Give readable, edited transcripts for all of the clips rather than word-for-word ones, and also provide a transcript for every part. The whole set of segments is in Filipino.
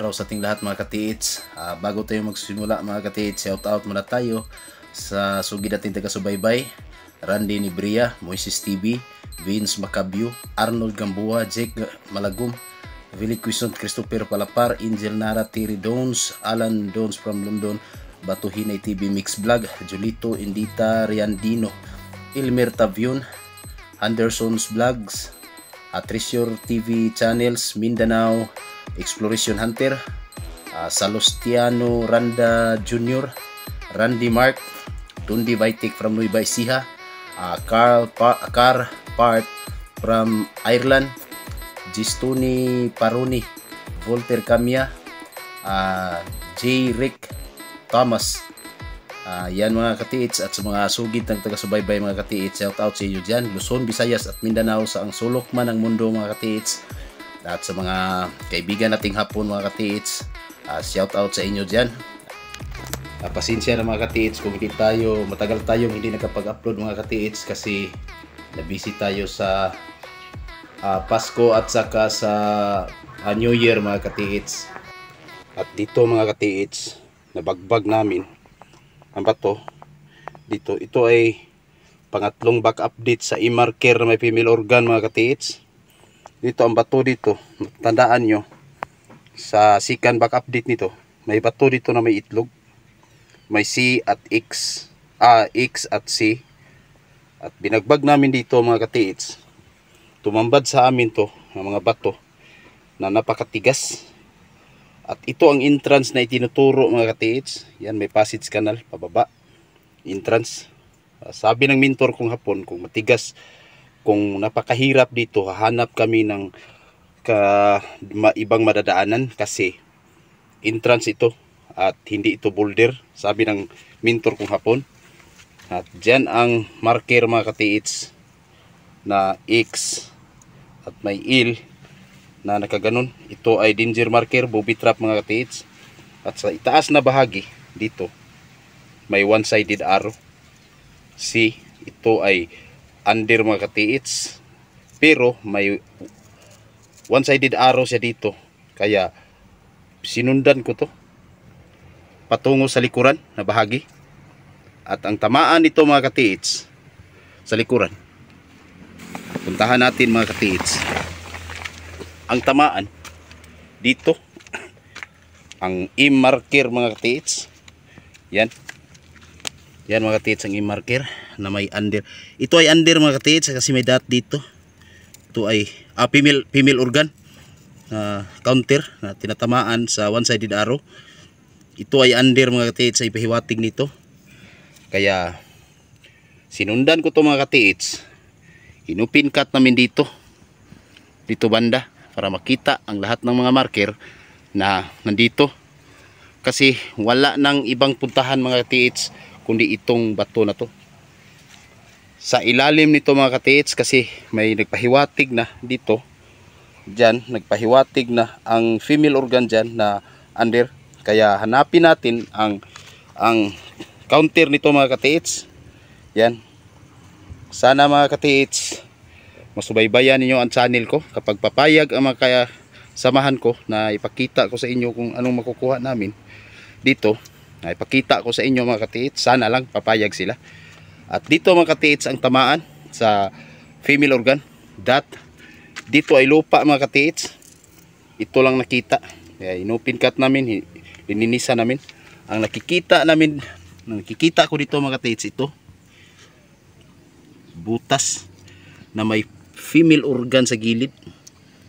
araw sa ating lahat mga katiits. Bago tayo magsimula mga katiits, shout out muna tayo sa sugid ating taga-subaybay. Randy Nibria, Moises TV, Vince Macabio, Arnold Gamboa, Jake Malagum, Willie Quison, Christopher Palapar, Angel Nara, Terry Dons, Alan Dons from London, Batuhinay TV Mix Vlog, Julito Indita, Riandino, Ilmer Tavion, Anderson's Vlogs, Treasure TV Channels, Mindanao, Exploration Hunter, Salustiano Randa Jr., Randy Mark, Tundi Vitek from Nueva Ecija, Car Part from Ireland, Gistoni Paroni, Volter Camia, J. Rick Thomas. Yan mga katiits, at sa mga sugid ng taga-subaybay mga katiits, shout out sa inyo dyan, Luzon, Visayas at Mindanao, sa ang sulok man ng mundo mga katiits. At sa mga kaibigan nating hapon mga katiits, shout out sa inyo dyan. Pasensya na mga katiits kung hindi tayo, matagal tayong hindi nakapag-upload mga katiits kasi nabisi tayo sa Pasko at saka sa New Year mga katiits. At dito mga katiits, nabagbag namin ang bato dito. Ito ay pangatlong back update sa e-marker na may female organ mga katiits. Dito ang bato dito, tandaan nyo sa second back update nito, may bato dito na may itlog, may C at X, X at C. At binagbag namin dito mga katiits, tumambad sa amin to ang mga bato na napakatigas. At ito ang entrance na itinuturo mga katiits. Yan, may passage canal pababa, entrance. Sabi ng mentor kong hapon, kung matigas, kung napakahirap dito, hahanap kami ng ibang madadaanan kasi entrance ito at hindi ito boulder, sabi ng mentor kong hapon. At dyan ang marker mga katiits na X at may L na nakaganon. Ito ay danger marker, booby trap mga katiits. At sa itaas na bahagi dito may one-sided arrow. C, ito ay under mga katiits, pero may one-sided arrow siya dito, kaya sinundan ko to patungo sa likuran na bahagi. At ang tamaan nito mga katiits sa likuran, puntahan natin mga katiits. Ang tamaan dito, ang e-marker mga katiits, yan mga katiits, ang e-marker na may under. Ito ay under mga katiits kasi may dot dito. Ito ay female organ counter na tinatamaan sa one-sided arrow. Ito ay under mga katiits, ay pahiwatig nito, kaya sinundan ko to mga katiits. Hinupin cut namin dito banda para makita ang lahat ng mga marker na nandito, kasi wala nang ibang puntahan mga katiits kundi itong bato na to. Sa ilalim nito mga katiits, kasi may nagpahiwatig na dito, dyan nagpahiwatig na ang female organ dyan na under, kaya hanapin natin ang counter nito mga katiits. Yan, sana mga katiits masubaybayan ninyo ang channel ko. Kapag papayag ang mga samahan ko na ipakita ko sa inyo kung anong makukuha namin dito, na ipakita ko sa inyo mga katiits, sana lang papayag sila. At dito mga katiits ang tamaan sa female organ dot. Dito ay lupa mga katiits, ito lang nakita, kaya inupin cut namin, lininisan namin. Ang nakikita ko dito mga katiits, ito butas na may female organ sa gilid.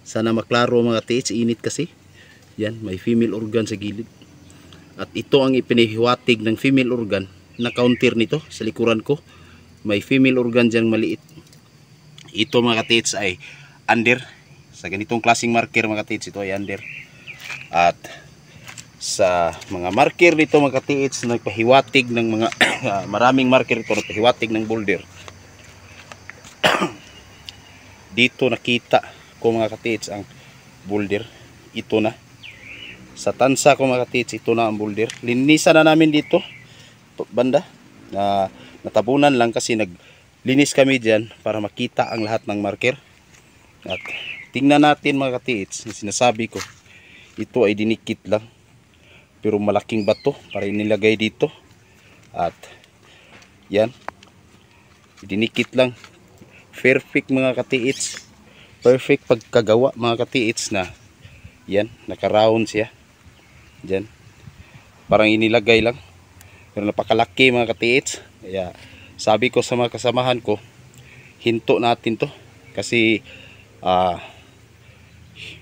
Sana maklaro mga katiits, init kasi. Yan, may female organ sa gilid. At ito ang ipinahiwatig ng female organ na counter nito sa likuran ko. May female organ dyan maliit. Ito mga katiits ay under. Sa ganitong klaseng marker mga katiits, ito ay under. At sa mga marker nito mga katiits, nagpahiwatig ng mga maraming marker ito, nagpahiwatig ng boulder. Dito nakita ko mga katiits ang boulder. Ito na sa tansa ko mga katiits, ito na ang boulder. Linisan na namin dito banda, natabunan lang kasi naglinis kami dyan para makita ang lahat ng marker. At tingnan natin mga katiits, sinasabi ko, ito ay dinikit lang, pero malaking bato para inilagay dito. At yan, dinikit lang. Perfect mga katiits, perfect pagkagawa mga katiits, na yan, naka-round siya dyan, parang inilagay lang, pero napakalaki mga katiits. Kaya sabi ko sa mga kasamahan ko, hinto natin to kasi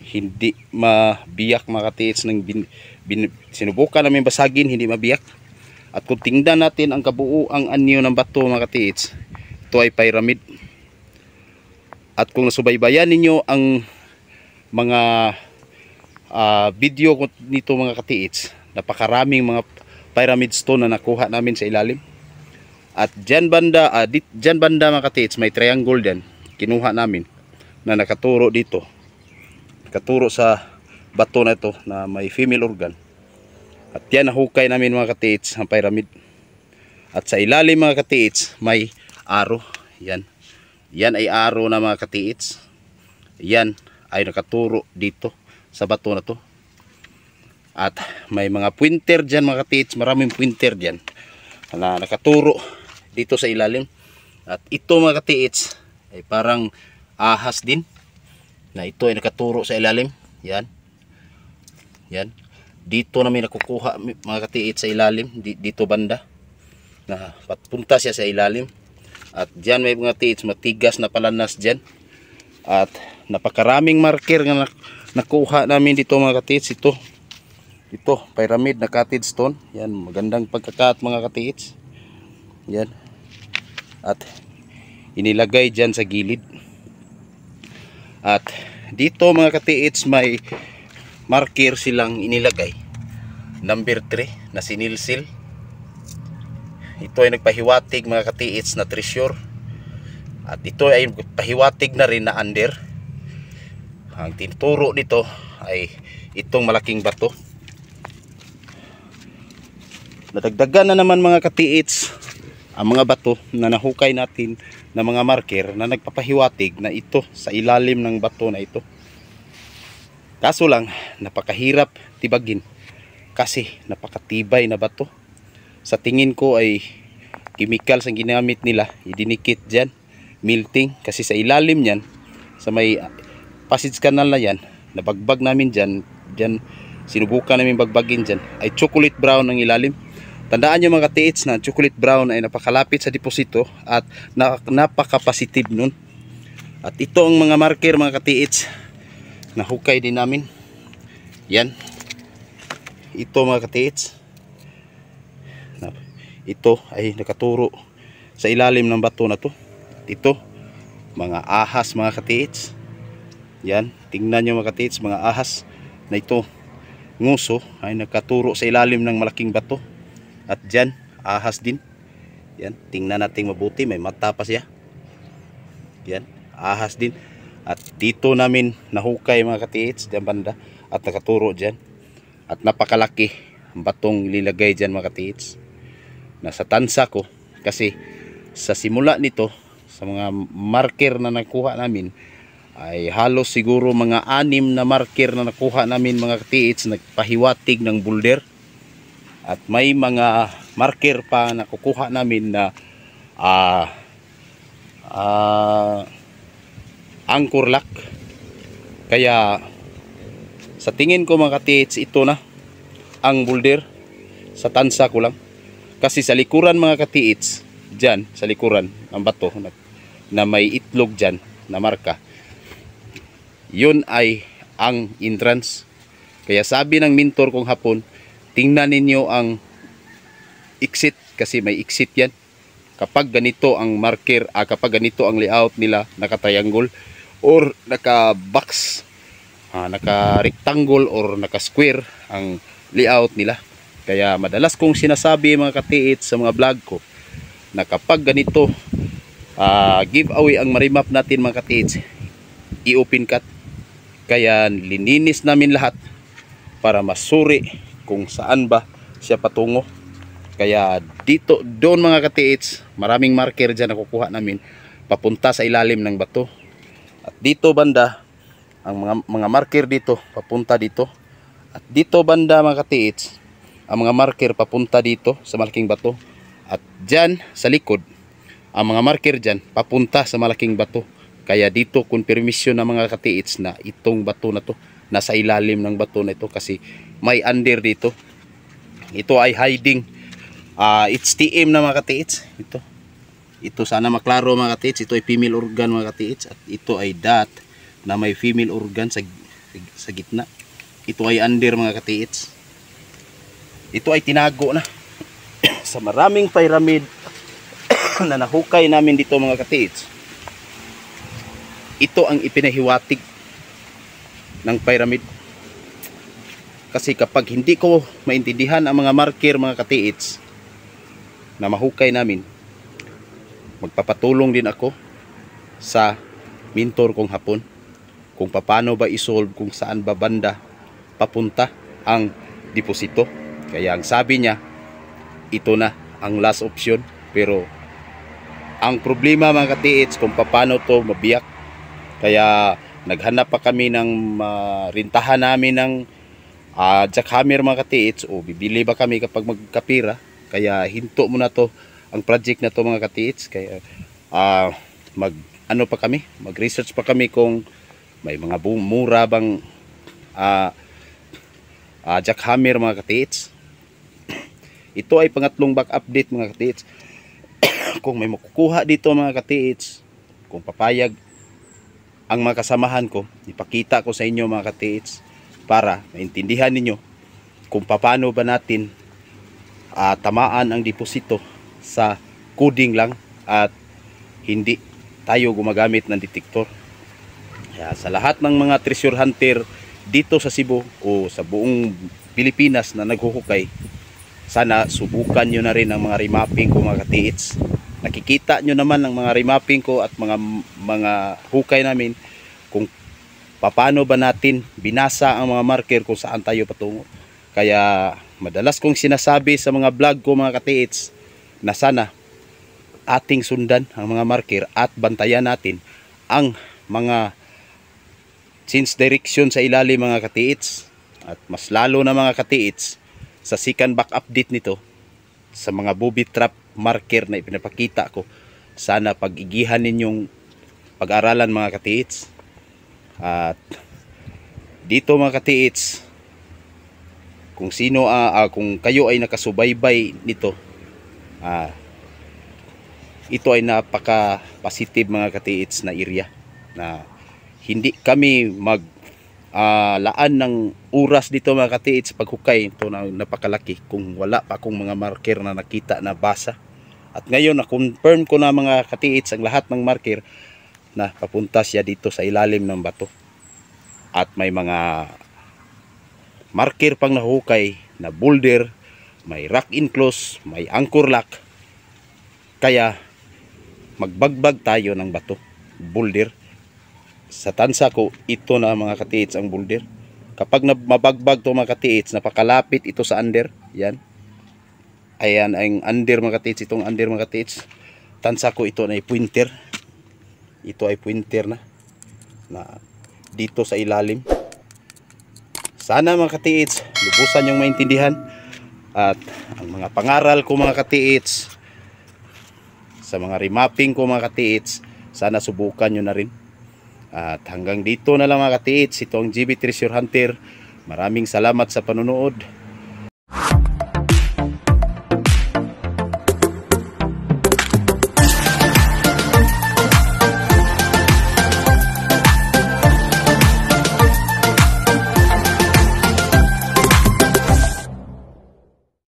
hindi mabiyak mga katiits. Sinubukan namin basagin, hindi mabiyak. At kung tingnan natin ang kabuuang anyo ng bato mga katiits, ito ay pyramid. At kung nasubaybayan ninyo ang mga video nito mga katiits, napakaraming mga pyramid stone na nakuha namin sa ilalim. At dyan banda, dyan banda mga katiits, may triangle dyan, kinuha namin na nakaturo dito, nakaturo sa bato na ito na may female organ. At yan nahukay namin mga katiits ang pyramid. At sa ilalim mga katiits may arrow. Yan, yan ay arrow na mga katiits. Yan ay nakaturo dito sa bato na to. At may mga pointer dyan mga katiits, maraming pointer dyan na nakaturo dito sa ilalim. At ito mga katiits ay parang ahas din, na ito ay nakaturo sa ilalim. Yan, yan, dito namin nakukuha mga katiits sa ilalim, dito banda, na papunta siya sa ilalim. At dyan may mga katiits, matigas na palanas dyan. At napakaraming marker na nakuha namin dito mga katiits. Ito pyramid na cottage stone. Yan, magandang pagkakat mga katiits. Yan, at inilagay dyan sa gilid. At dito mga katiits may marker silang inilagay, number 3 na sinilsil. Ito ay nagpahiwatig mga katiits na treasure. At ito ay pahiwatig na rin na under. Ang tinuturo nito ay itong malaking bato. Nadagdagan na naman mga katiits ang mga bato na nahukay natin na mga marker na nagpapahiwatig na ito sa ilalim ng bato na ito. Kaso lang, napakahirap tibagin kasi napakatibay na bato. Sa tingin ko ay chemicals ang ginamit nila, idinikit dyan, melting, kasi sa ilalim yan, sa may passage canal na yan, nabagbag namin dyan, sinubukan namin bagbagin dyan, ay chocolate brown ang ilalim. Tandaan nyo mga katiits na chocolate brown ay napakalapit sa deposito at napaka-positive nun. At ito ang mga marker mga katiits na hukay din namin. Yan, ito mga katiits, ito ay nakaturo sa ilalim ng bato na to. Ito mga ahas mga katiits. Yan, tingnan nyo mga katiits, mga ahas na ito, nguso, ay nakaturo sa ilalim ng malaking bato. At dyan, ahas din. Yan, tingnan natin mabuti, may mata pa siya. Yan, ahas din. At dito namin nahukay mga katiits, dyan banda, at nakaturo dyan. At napakalaki ang batong lilagay dyan mga katiits. Nasa tansa ko, kasi sa simula nito, sa mga marker na nakuha namin, ay halos siguro mga 6 na marker na nakuha namin mga katiits, nagpahiwatig ng boulder. At may mga marker pa na kukuha namin na anchor lock. Kaya sa tingin ko mga katiits, ito na ang boulder sa tansa ko lang. Kasi sa likuran mga katiits, dyan sa likuran ang bato na may itlog dyan na marka, yun ay ang entrance. Kaya sabi ng mentor kong hapon, tingnan ninyo ang exit, kasi may exit yan kapag ganito ang marker, kapag ganito ang layout nila, naka-triangle or naka-box, naka-rectangle or naka-square ang layout nila. Kaya madalas kong sinasabi mga katiits sa mga vlog ko na kapag ganito giveaway ang marimap natin mga katiits, i-open cut. Kaya lininis namin lahat para masuri kung saan ba siya patungo. Kaya dito, doon mga katiits, maraming marker dyan na kukuha namin papunta sa ilalim ng bato. At dito banda, ang mga marker dito papunta dito. At dito banda mga katiits, ang mga marker papunta dito sa malaking bato. At dyan sa likod, ang mga marker dyan papunta sa malaking bato. Kaya dito confirmation ng mga katiits na itong bato na to nasa ilalim ng bato na ito kasi may under dito. Ito ay hiding. It's TM na mga katiits. Ito sana maklaro mga katiits. Ito ay female organ mga katiits. At ito ay dot na may female organ sa gitna. Ito ay under mga katiits. Ito ay tinago na sa maraming pyramid na nahukay namin dito mga katiits. Ito ang ipinahiwatig ng pyramid. Kasi kapag hindi ko maintindihan ang mga marker mga katiits na mahukay namin, magpapatulong din ako sa mentor kong Hapon kung paano ba isolve, kung saan ba banda papunta ang deposito. Kaya ang sabi niya, ito na ang last option. Pero ang problema mga katiits kung paano to mabiyak. Kaya naghanap pa kami ng rintahan namin ng jackhammer mga katiits, o bibili ba kami kapag magkapira. Kaya hinto muna to ang project na to mga katiits. Kaya mag-research pa kami kung may mga mura bang jackhammer mga katiits. Ito ay pangatlong back update mga katiits. Kung may makukuha dito mga katiits, kung papayag ang mga kasamahan ko, ipakita ko sa inyo mga katiits para maintindihan ninyo kung paano ba natin tamaan ang deposito sa coding lang at hindi tayo gumagamit ng detector. Kaya sa lahat ng mga treasure hunter dito sa Cebu o sa buong Pilipinas na naghuhukay, sana subukan nyo na rin ang mga remapping ko mga katiits. Nakikita nyo naman ang mga remapping ko at mga hukay namin kung paano ba natin binasa ang mga marker kung saan tayo patungo. Kaya madalas kong sinasabi sa mga vlog ko mga katiits na sana ating sundan ang mga marker at bantayan natin ang mga change direction sa ilalim mga katiits. At mas lalo na mga katiits sa second back update nito, sa mga booby trap marker na ipinapakita ko, sana pag-igihan ninyong pag-aralan mga katiits. At dito mga katiits, kung sino kung kayo ay nakasubaybay nito, ito ay napaka positive mga katiits na area na hindi kami laan ng oras dito mga katiits sa paghukay. Ito na napakalaki kung wala pa akong mga marker na nakita na basa. At ngayon na-confirm ko na mga katiits ang lahat ng marker na papunta siya dito sa ilalim ng bato. At may mga marker pang nahukay na boulder, may rock enclose, may anchor lock. Kaya magbagbag tayo ng bato, boulder. Sa tansa ko, ito na mga katiits ang boulder. Kapag mabagbag to mga katiits, napakalapit ito sa under. Yan. Ayan ang under mga katiits. Itong under mga katiits. Tansa ko ito na pointer. Ito ay pointer na dito sa ilalim. Sana mga katiits, lubusan yung maintindihan. At ang mga pangaral ko mga katiits, sa mga remapping ko mga katiits, sana subukan nyo na rin. At hanggang dito na lang mga katiits. Ito ang GB Treasure Hunter. Maraming salamat sa panonood.